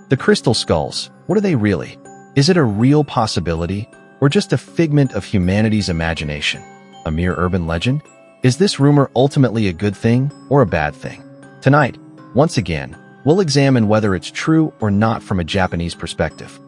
The crystal skulls, what are they really? Is it a real possibility, or just a figment of humanity's imagination? A mere urban legend? Is this rumor ultimately a good thing or a bad thing? Tonight, once again, we'll examine whether it's true or not from a Japanese perspective.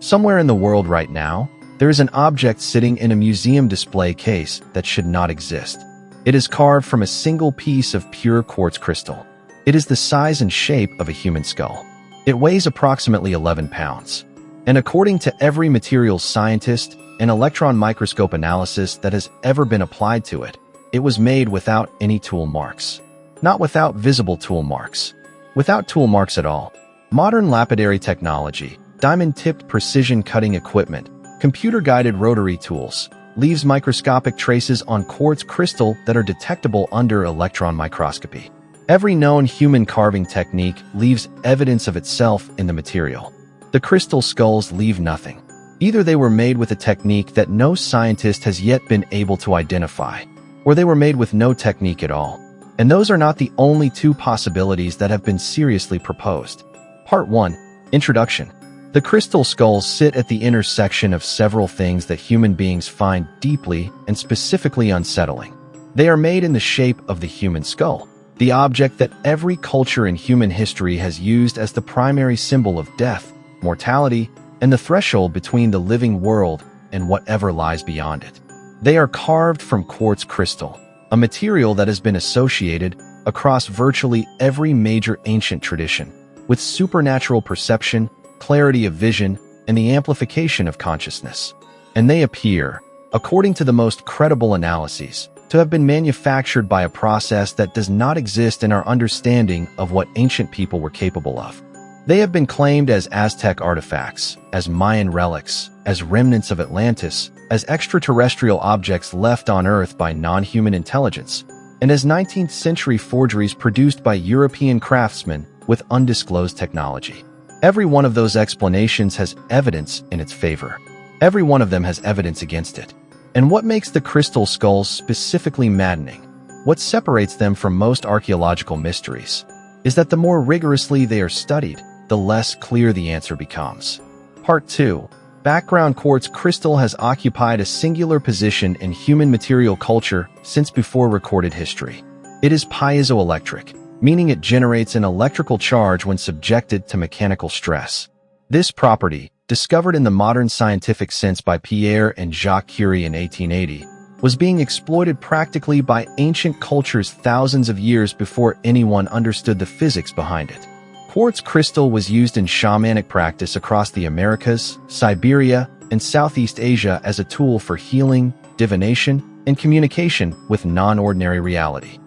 Somewhere in the world right now, there is an object sitting in a museum display case that should not exist. It is carved from a single piece of pure quartz crystal. It is the size and shape of a human skull. It weighs approximately 11 pounds. And according to every materials scientist and electron microscope analysis that has ever been applied to it, it was made without any tool marks. Not without visible tool marks. Without tool marks at all. Modern lapidary technology, diamond-tipped precision cutting equipment, computer-guided rotary tools, leaves microscopic traces on quartz crystal that are detectable under electron microscopy. Every known human carving technique leaves evidence of itself in the material. The crystal skulls leave nothing. Either they were made with a technique that no scientist has yet been able to identify, or they were made with no technique at all. And those are not the only two possibilities that have been seriously proposed. Part 1. Introduction. The crystal skulls sit at the intersection of several things that human beings find deeply and specifically unsettling. They are made in the shape of the human skull, the object that every culture in human history has used as the primary symbol of death, mortality, and the threshold between the living world and whatever lies beyond it. They are carved from quartz crystal, a material that has been associated across virtually every major ancient tradition with supernatural perception, clarity of vision, and the amplification of consciousness. And they appear, according to the most credible analyses, to have been manufactured by a process that does not exist in our understanding of what ancient people were capable of. They have been claimed as Aztec artifacts, as Mayan relics, as remnants of Atlantis, as extraterrestrial objects left on Earth by non-human intelligence, and as 19th century forgeries produced by European craftsmen with undisclosed technology. Every one of those explanations has evidence in its favor. Every one of them has evidence against it. And what makes the crystal skulls specifically maddening, what separates them from most archaeological mysteries, is that the more rigorously they are studied, the less clear the answer becomes. Part 2. Background quartz crystal has occupied a singular position in human material culture since before recorded history. It is piezoelectric, meaning it generates an electrical charge when subjected to mechanical stress. This property, discovered in the modern scientific sense by Pierre and Jacques Curie in 1880, was being exploited practically by ancient cultures thousands of years before anyone understood the physics behind it. Quartz crystal was used in shamanic practice across the Americas, Siberia, and Southeast Asia as a tool for healing, divination, and communication with non-ordinary reality.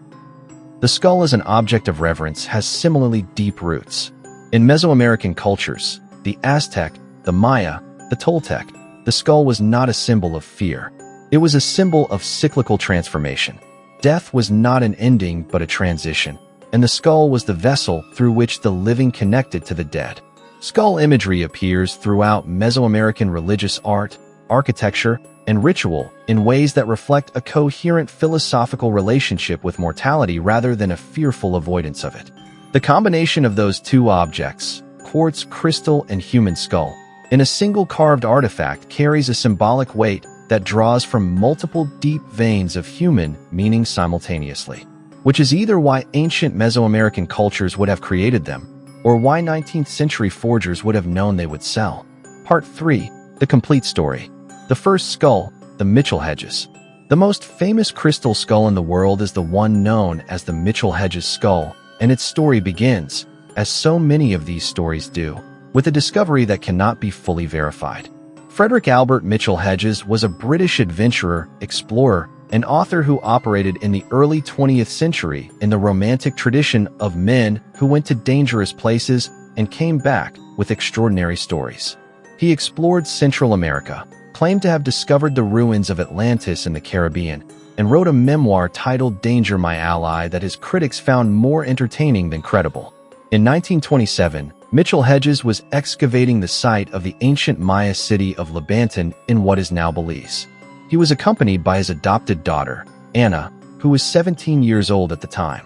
The skull as an object of reverence has similarly deep roots. In Mesoamerican cultures, the Aztec, the Maya, the Toltec, the skull was not a symbol of fear. It was a symbol of cyclical transformation. Death was not an ending but a transition, and the skull was the vessel through which the living connected to the dead. Skull imagery appears throughout Mesoamerican religious art, architecture, and ritual in ways that reflect a coherent philosophical relationship with mortality rather than a fearful avoidance of it. The combination of those two objects, quartz crystal and human skull, in a single carved artifact carries a symbolic weight that draws from multiple deep veins of human meaning simultaneously, which is either why ancient Mesoamerican cultures would have created them, or why 19th century forgers would have known they would sell. Part 3. The complete story. The first skull, the Mitchell-Hedges. The most famous crystal skull in the world is the one known as the Mitchell-Hedges skull, and its story begins, as so many of these stories do, with a discovery that cannot be fully verified. Frederick Albert Mitchell-Hedges was a British adventurer, explorer, and author who operated in the early 20th century in the romantic tradition of men who went to dangerous places and came back with extraordinary stories. He explored Central America, claimed to have discovered the ruins of Atlantis in the Caribbean, and wrote a memoir titled Danger, My Ally that his critics found more entertaining than credible. In 1927, Mitchell-Hedges was excavating the site of the ancient Maya city of Lebanton in what is now Belize. He was accompanied by his adopted daughter, Anna, who was 17 years old at the time.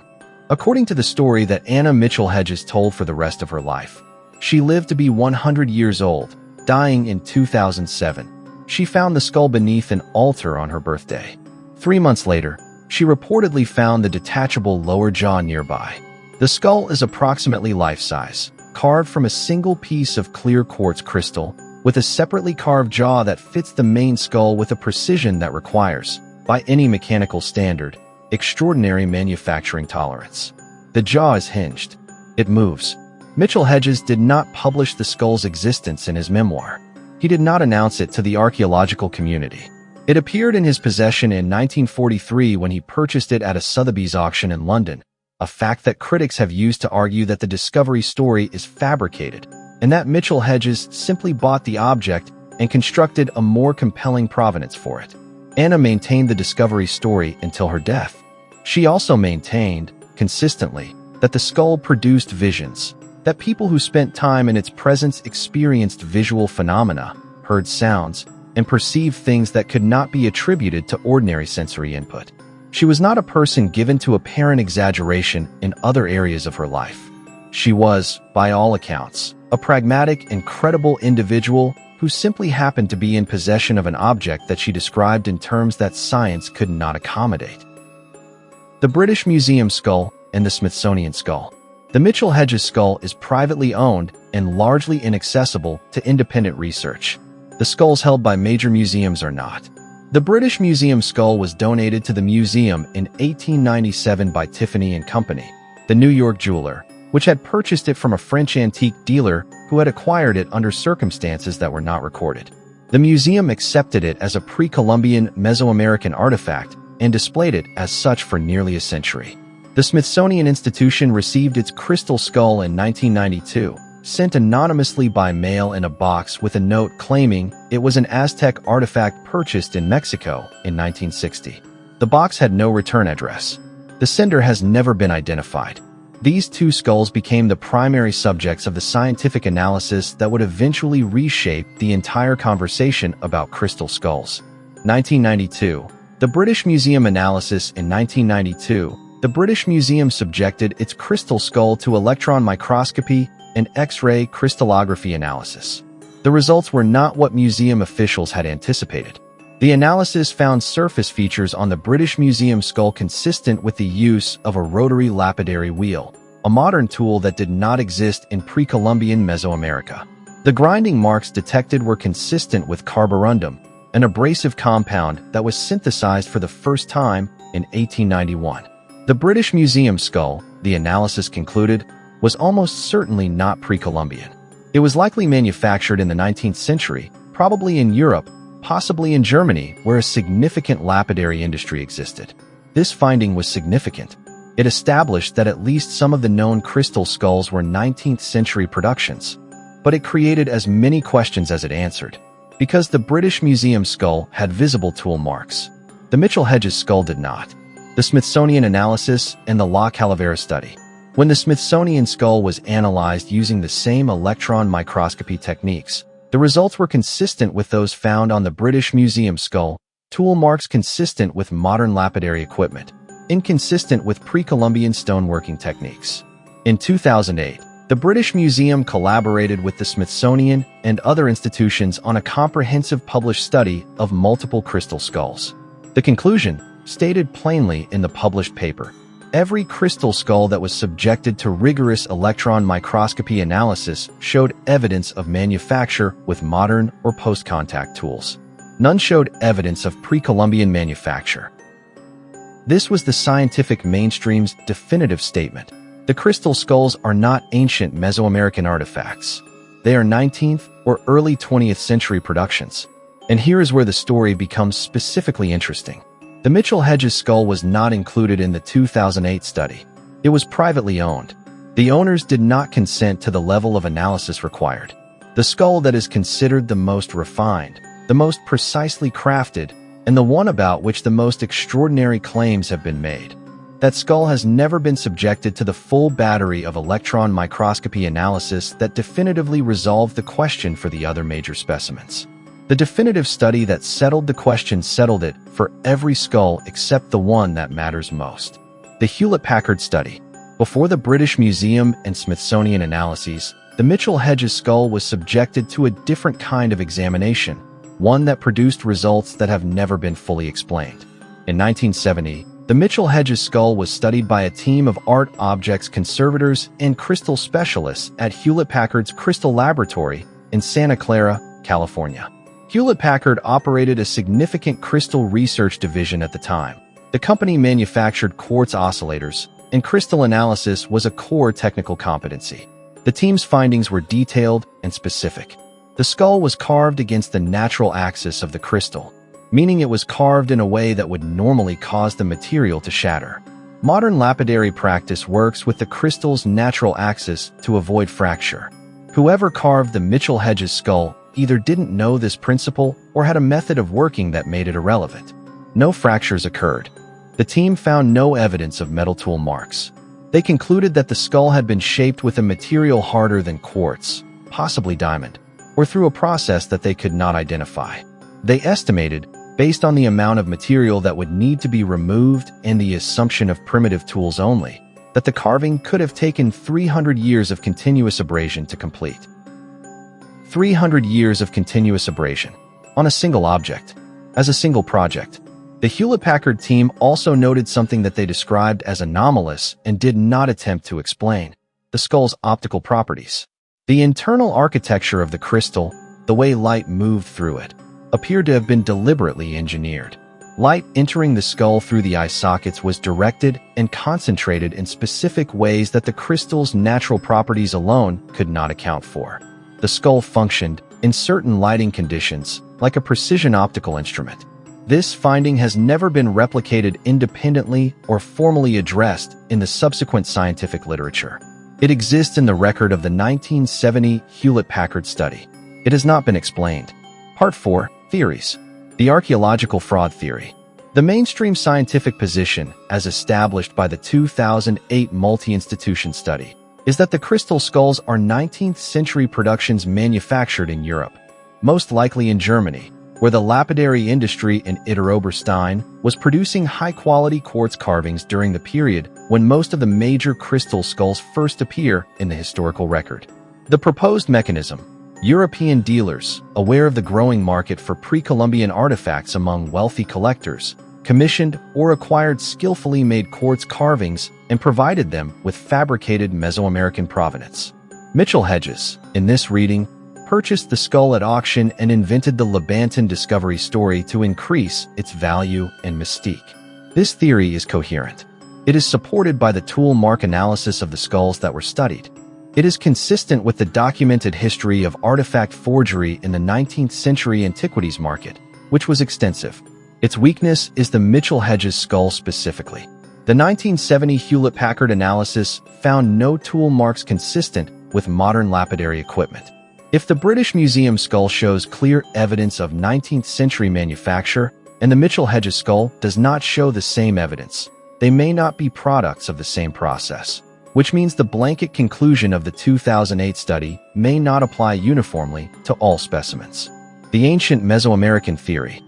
According to the story that Anna Mitchell Hedges told for the rest of her life, she lived to be 100 years old, dying in 2007. She found the skull beneath an altar on her birthday. 3 months later, she reportedly found the detachable lower jaw nearby. The skull is approximately life-size, carved from a single piece of clear quartz crystal, with a separately carved jaw that fits the main skull with a precision that requires, by any mechanical standard, extraordinary manufacturing tolerance. The jaw is hinged. It moves. Mitchell Hedges did not publish the skull's existence in his memoir. He did not announce it to the archaeological community. It appeared in his possession in 1943 when he purchased it at a Sotheby's auction in London, a fact that critics have used to argue that the discovery story is fabricated, and that Mitchell Hedges simply bought the object and constructed a more compelling provenance for it. Anna maintained the discovery story until her death. She also maintained, consistently, that the skull produced visions, that people who spent time in its presence experienced visual phenomena, heard sounds, and perceived things that could not be attributed to ordinary sensory input. She was not a person given to apparent exaggeration in other areas of her life. She was, by all accounts, a pragmatic and credible individual who simply happened to be in possession of an object that she described in terms that science could not accommodate. The British Museum skull and the Smithsonian skull. The Mitchell Hedges skull is privately owned and largely inaccessible to independent research. The skulls held by major museums are not. The British Museum skull was donated to the museum in 1897 by Tiffany & Company, the New York jeweler, which had purchased it from a French antique dealer who had acquired it under circumstances that were not recorded. The museum accepted it as a pre-Columbian Mesoamerican artifact and displayed it as such for nearly a century. The Smithsonian Institution received its crystal skull in 1992, sent anonymously by mail in a box with a note claiming it was an Aztec artifact purchased in Mexico in 1960. The box had no return address. The sender has never been identified. These two skulls became the primary subjects of the scientific analysis that would eventually reshape the entire conversation about crystal skulls. 1992. The British Museum analysis. In 1992, the British Museum subjected its crystal skull to electron microscopy and X-ray crystallography analysis. The results were not what museum officials had anticipated. The analysis found surface features on the British Museum skull consistent with the use of a rotary lapidary wheel, a modern tool that did not exist in pre-Columbian Mesoamerica. The grinding marks detected were consistent with carborundum, an abrasive compound that was synthesized for the first time in 1891. The British Museum skull, the analysis concluded, was almost certainly not pre-Columbian. It was likely manufactured in the 19th century, probably in Europe, possibly in Germany, where a significant lapidary industry existed. This finding was significant. It established that at least some of the known crystal skulls were 19th century productions, but it created as many questions as it answered. Because the British Museum skull had visible tool marks, the Mitchell Hedges skull did not. The Smithsonian analysis and the La Calavera study. When the Smithsonian skull was analyzed using the same electron microscopy techniques, the results were consistent with those found on the British Museum skull, tool marks consistent with modern lapidary equipment, inconsistent with pre-Columbian stoneworking techniques. In 2008, the British Museum collaborated with the Smithsonian and other institutions on a comprehensive published study of multiple crystal skulls. The conclusion, stated plainly in the published paper, every crystal skull that was subjected to rigorous electron microscopy analysis showed evidence of manufacture with modern or post-contact tools. None showed evidence of pre-Columbian manufacture. This was the scientific mainstream's definitive statement. The crystal skulls are not ancient Mesoamerican artifacts. They are 19th or early 20th century productions. And here is where the story becomes specifically interesting. The Mitchell Hedges skull was not included in the 2008 study. It was privately owned. The owners did not consent to the level of analysis required. The skull that is considered the most refined, the most precisely crafted, and the one about which the most extraordinary claims have been made. That skull has never been subjected to the full battery of electron microscopy analysis that definitively resolved the question for the other major specimens. The definitive study that settled the question settled it for every skull except the one that matters most. The Hewlett-Packard study. Before the British Museum and Smithsonian analyses, the Mitchell-Hedges skull was subjected to a different kind of examination, one that produced results that have never been fully explained. In 1970, the Mitchell-Hedges skull was studied by a team of art objects conservators and crystal specialists at Hewlett-Packard's Crystal Laboratory in Santa Clara, California. Hewlett-Packard operated a significant crystal research division at the time. The company manufactured quartz oscillators, and crystal analysis was a core technical competency. The team's findings were detailed and specific. The skull was carved against the natural axis of the crystal, meaning it was carved in a way that would normally cause the material to shatter. Modern lapidary practice works with the crystal's natural axis to avoid fracture. Whoever carved the Mitchell-Hedges skull either didn't know this principle or had a method of working that made it irrelevant. No fractures occurred. The team found no evidence of metal tool marks. They concluded that the skull had been shaped with a material harder than quartz, possibly diamond, or through a process that they could not identify. They estimated, based on the amount of material that would need to be removed and the assumption of primitive tools only, that the carving could have taken 300 years of continuous abrasion to complete. 300 years of continuous abrasion on a single object, as a single project. The Hewlett-Packard team also noted something that they described as anomalous and did not attempt to explain: the skull's optical properties. The internal architecture of the crystal, the way light moved through it, appeared to have been deliberately engineered. Light entering the skull through the eye sockets was directed and concentrated in specific ways that the crystal's natural properties alone could not account for. The skull functioned, in certain lighting conditions, like a precision optical instrument. This finding has never been replicated independently or formally addressed in the subsequent scientific literature. It exists in the record of the 1970 Hewlett-Packard study. It has not been explained. Part 4. Theories. The archaeological fraud theory. The mainstream scientific position, as established by the 2008 multi-institution study, is that the crystal skulls are 19th century productions manufactured in Europe, most likely in Germany, where the lapidary industry in Idar-Oberstein was producing high-quality quartz carvings during the period when most of the major crystal skulls first appear in the historical record. The proposed mechanism: European dealers, aware of the growing market for pre-Columbian artifacts among wealthy collectors, commissioned or acquired skillfully made quartz carvings and provided them with fabricated Mesoamerican provenance. Mitchell-Hedges, in this reading, purchased the skull at auction and invented the Lebanton discovery story to increase its value and mystique. This theory is coherent. It is supported by the tool mark analysis of the skulls that were studied. It is consistent with the documented history of artifact forgery in the 19th century antiquities market, which was extensive. Its weakness is the Mitchell-Hedges skull specifically. The 1970 Hewlett-Packard analysis found no tool marks consistent with modern lapidary equipment. If the British Museum skull shows clear evidence of 19th century manufacture, and the Mitchell-Hedges skull does not show the same evidence, they may not be products of the same process, which means the blanket conclusion of the 2008 study may not apply uniformly to all specimens. The ancient Mesoamerican theory.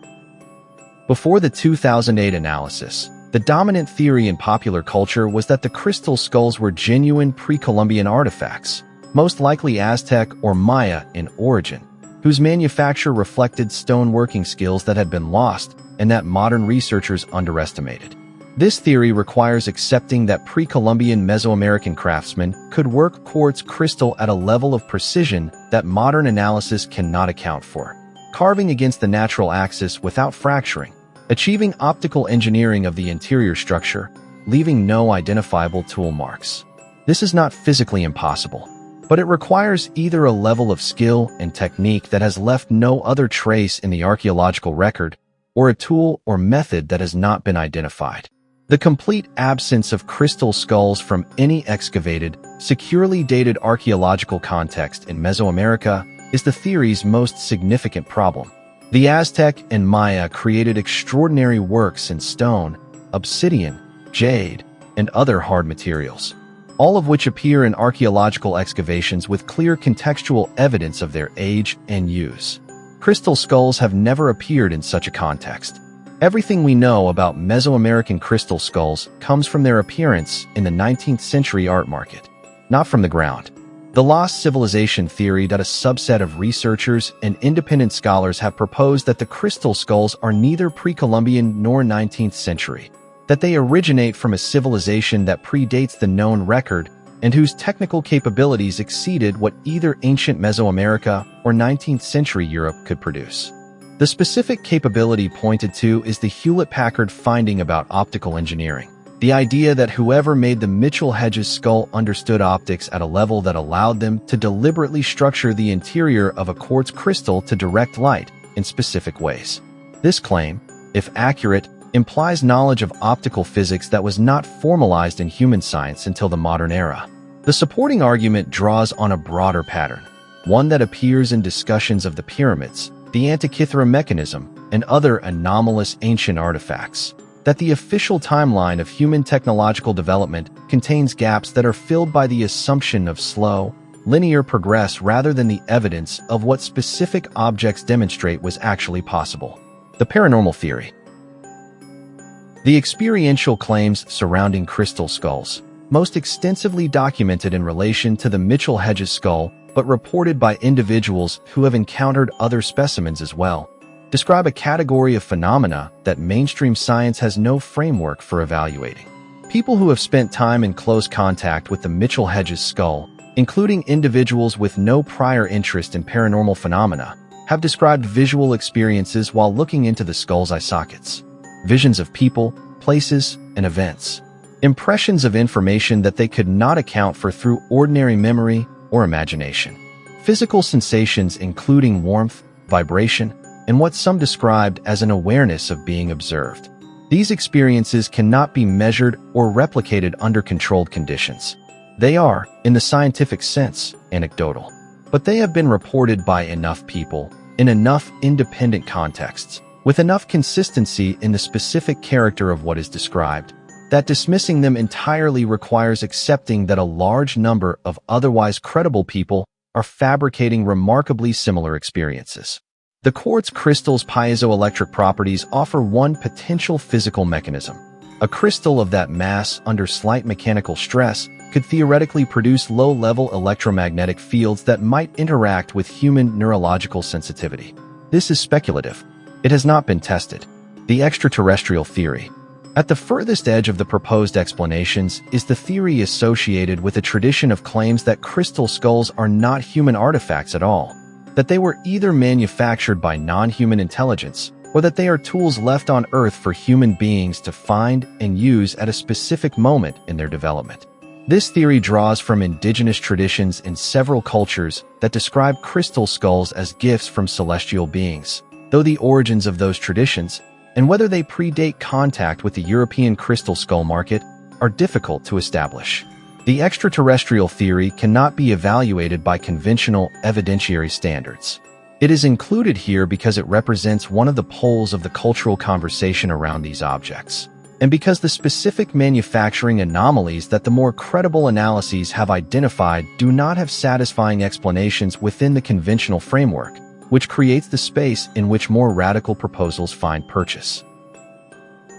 Before the 2008 analysis, the dominant theory in popular culture was that the crystal skulls were genuine pre-Columbian artifacts, most likely Aztec or Maya in origin, whose manufacture reflected stoneworking skills that had been lost and that modern researchers underestimated. This theory requires accepting that pre-Columbian Mesoamerican craftsmen could work quartz crystal at a level of precision that modern analysis cannot account for, carving against the natural axis without fracturing, achieving optical engineering of the interior structure, leaving no identifiable tool marks. This is not physically impossible, but it requires either a level of skill and technique that has left no other trace in the archaeological record, or a tool or method that has not been identified. The complete absence of crystal skulls from any excavated, securely dated archaeological context in Mesoamerica is the theory's most significant problem. The Aztec and Maya created extraordinary works in stone, obsidian, jade, and other hard materials, all of which appear in archaeological excavations with clear contextual evidence of their age and use. Crystal skulls have never appeared in such a context. Everything we know about Mesoamerican crystal skulls comes from their appearance in the 19th century art market, not from the ground. The lost civilization theory that a subset of researchers and independent scholars have proposed that the crystal skulls are neither pre-Columbian nor 19th century, that they originate from a civilization that predates the known record and whose technical capabilities exceeded what either ancient Mesoamerica or 19th century Europe could produce. The specific capability pointed to is the Hewlett-Packard finding about optical engineering. The idea that whoever made the Mitchell-Hedges skull understood optics at a level that allowed them to deliberately structure the interior of a quartz crystal to direct light in specific ways. This claim, if accurate, implies knowledge of optical physics that was not formalized in human science until the modern era. The supporting argument draws on a broader pattern, one that appears in discussions of the pyramids, the Antikythera mechanism, and other anomalous ancient artifacts, that the official timeline of human technological development contains gaps that are filled by the assumption of slow, linear progress rather than the evidence of what specific objects demonstrate was actually possible. The paranormal theory. The experiential claims surrounding crystal skulls, most extensively documented in relation to the Mitchell-Hedges skull, but reported by individuals who have encountered other specimens as well, describe a category of phenomena that mainstream science has no framework for evaluating. People who have spent time in close contact with the Mitchell-Hedges skull, including individuals with no prior interest in paranormal phenomena, have described visual experiences while looking into the skull's eye sockets. Visions of people, places, and events. Impressions of information that they could not account for through ordinary memory or imagination. Physical sensations including warmth, vibration, and what some described as an awareness of being observed. These experiences cannot be measured or replicated under controlled conditions. They are, in the scientific sense, anecdotal. But they have been reported by enough people, in enough independent contexts, with enough consistency in the specific character of what is described, that dismissing them entirely requires accepting that a large number of otherwise credible people are fabricating remarkably similar experiences. The quartz crystal's piezoelectric properties offer one potential physical mechanism. A crystal of that mass under slight mechanical stress could theoretically produce low-level electromagnetic fields that might interact with human neurological sensitivity. This is speculative. It has not been tested. The extraterrestrial theory. At the furthest edge of the proposed explanations is the theory associated with a tradition of claims that crystal skulls are not human artifacts at all, that they were either manufactured by non-human intelligence or that they are tools left on Earth for human beings to find and use at a specific moment in their development. This theory draws from indigenous traditions in several cultures that describe crystal skulls as gifts from celestial beings, though the origins of those traditions, and whether they predate contact with the European crystal skull market, are difficult to establish. The extraterrestrial theory cannot be evaluated by conventional evidentiary standards. It is included here because it represents one of the poles of the cultural conversation around these objects, and because the specific manufacturing anomalies that the more credible analyses have identified do not have satisfying explanations within the conventional framework, which creates the space in which more radical proposals find purchase.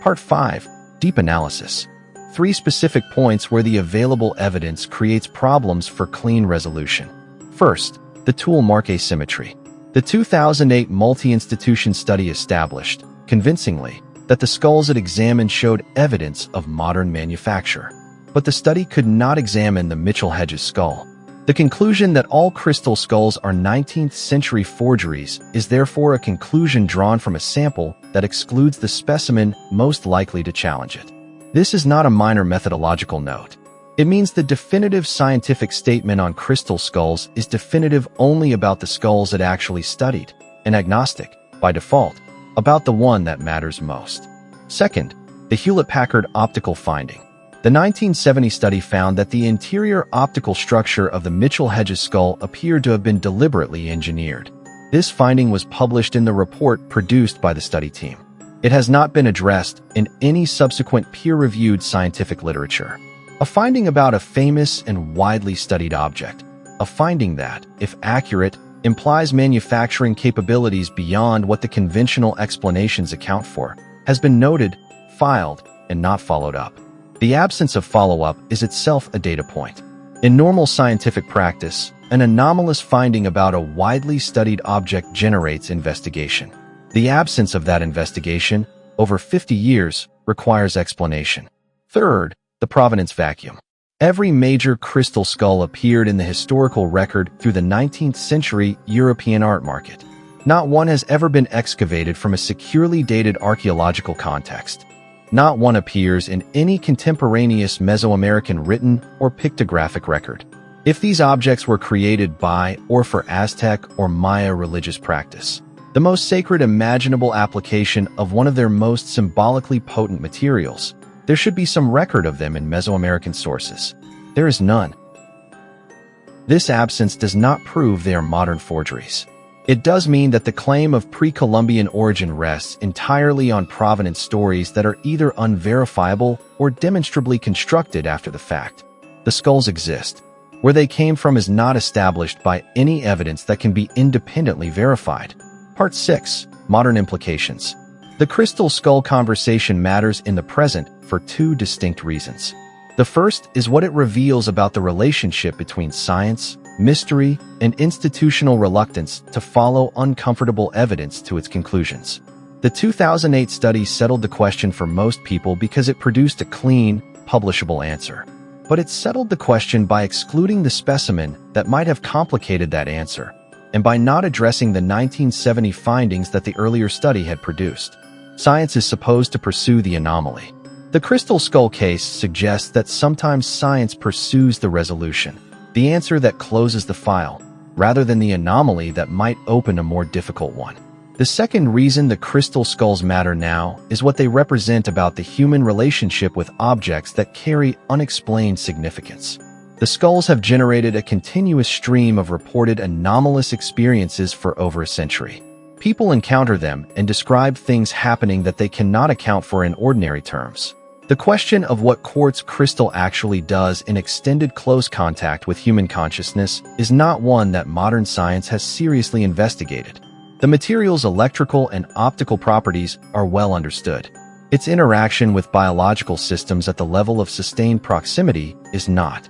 Part 5. Deep Analysis. 3 specific points where the available evidence creates problems for clean resolution. First, the tool mark asymmetry. The 2008 multi-institution study established, convincingly, that the skulls it examined showed evidence of modern manufacture. But the study could not examine the Mitchell-Hedges skull. The conclusion that all crystal skulls are 19th century forgeries is therefore a conclusion drawn from a sample that excludes the specimen most likely to challenge it. This is not a minor methodological note. It means the definitive scientific statement on crystal skulls is definitive only about the skulls it actually studied, and agnostic, by default, about the one that matters most. Second, the Hewlett-Packard optical finding. The 1970 study found that the interior optical structure of the Mitchell-Hedges skull appeared to have been deliberately engineered. This finding was published in the report produced by the study team. It has not been addressed in any subsequent peer-reviewed scientific literature. A finding about a famous and widely studied object. A finding that, if accurate, implies manufacturing capabilities beyond what the conventional explanations account for, has been noted, filed, and not followed up. The absence of follow-up is itself a data point. In normal scientific practice, an anomalous finding about a widely studied object generates investigation. The absence of that investigation, over 50 years, requires explanation. Third, the provenance vacuum. Every major crystal skull appeared in the historical record through the 19th century European art market. Not one has ever been excavated from a securely dated archaeological context. Not one appears in any contemporaneous Mesoamerican written or pictographic record. If these objects were created by or for Aztec or Maya religious practice, the most sacred imaginable application of one of their most symbolically potent materials, there should be some record of them in Mesoamerican sources. There is none. This absence does not prove they are modern forgeries. It does mean that the claim of pre-Columbian origin rests entirely on provenance stories that are either unverifiable or demonstrably constructed after the fact. The skulls exist. Where they came from is not established by any evidence that can be independently verified. Part 6. Modern Implications. The crystal skull conversation matters in the present for two distinct reasons. The first is what it reveals about the relationship between science, mystery, and institutional reluctance to follow uncomfortable evidence to its conclusions. The 2008 study settled the question for most people because it produced a clean, publishable answer. But it settled the question by excluding the specimen that might have complicated that answer, and by not addressing the 1970 findings that the earlier study had produced. Science is supposed to pursue the anomaly. The crystal skull case suggests that sometimes science pursues the resolution, the answer that closes the file, rather than the anomaly that might open a more difficult one. The second reason the crystal skulls matter now is what they represent about the human relationship with objects that carry unexplained significance. The skulls have generated a continuous stream of reported anomalous experiences for over a century. People encounter them and describe things happening that they cannot account for in ordinary terms. The question of what quartz crystal actually does in extended close contact with human consciousness is not one that modern science has seriously investigated. The material's electrical and optical properties are well understood. Its interaction with biological systems at the level of sustained proximity is not.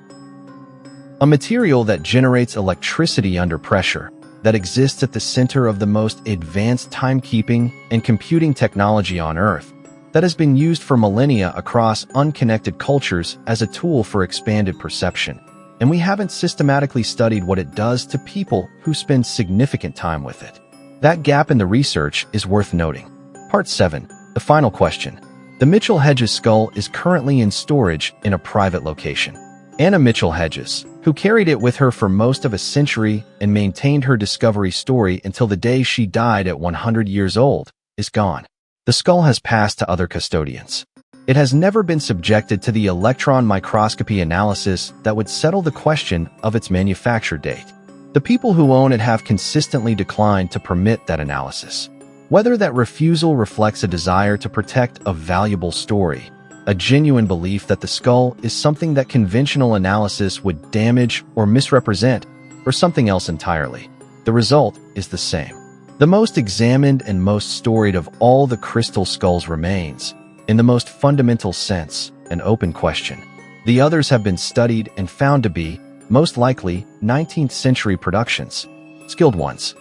A material that generates electricity under pressure, that exists at the center of the most advanced timekeeping and computing technology on Earth, that has been used for millennia across unconnected cultures as a tool for expanded perception, and we haven't systematically studied what it does to people who spend significant time with it. That gap in the research is worth noting. Part 7. The final question. The Mitchell-Hedges skull is currently in storage in a private location. Anna Mitchell-Hedges, who carried it with her for most of a century and maintained her discovery story until the day she died at 100 years old, is gone. The skull has passed to other custodians. It has never been subjected to the electron microscopy analysis that would settle the question of its manufacture date. The people who own it have consistently declined to permit that analysis. Whether that refusal reflects a desire to protect a valuable story, a genuine belief that the skull is something that conventional analysis would damage or misrepresent, or something else entirely, the result is the same. The most examined and most storied of all the crystal skulls remains, in the most fundamental sense, an open question. The others have been studied and found to be, most likely, 19th century productions, skilled ones,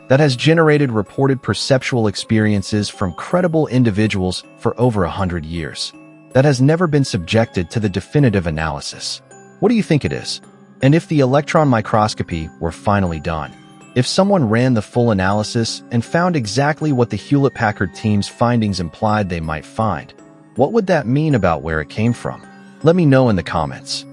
that has generated reported perceptual experiences from credible individuals for over 100 years, that has never been subjected to the definitive analysis. What do you think it is? And if the electron microscopy were finally done, if someone ran the full analysis and found exactly what the Hewlett-Packard team's findings implied they might find, what would that mean about where it came from? Let me know in the comments.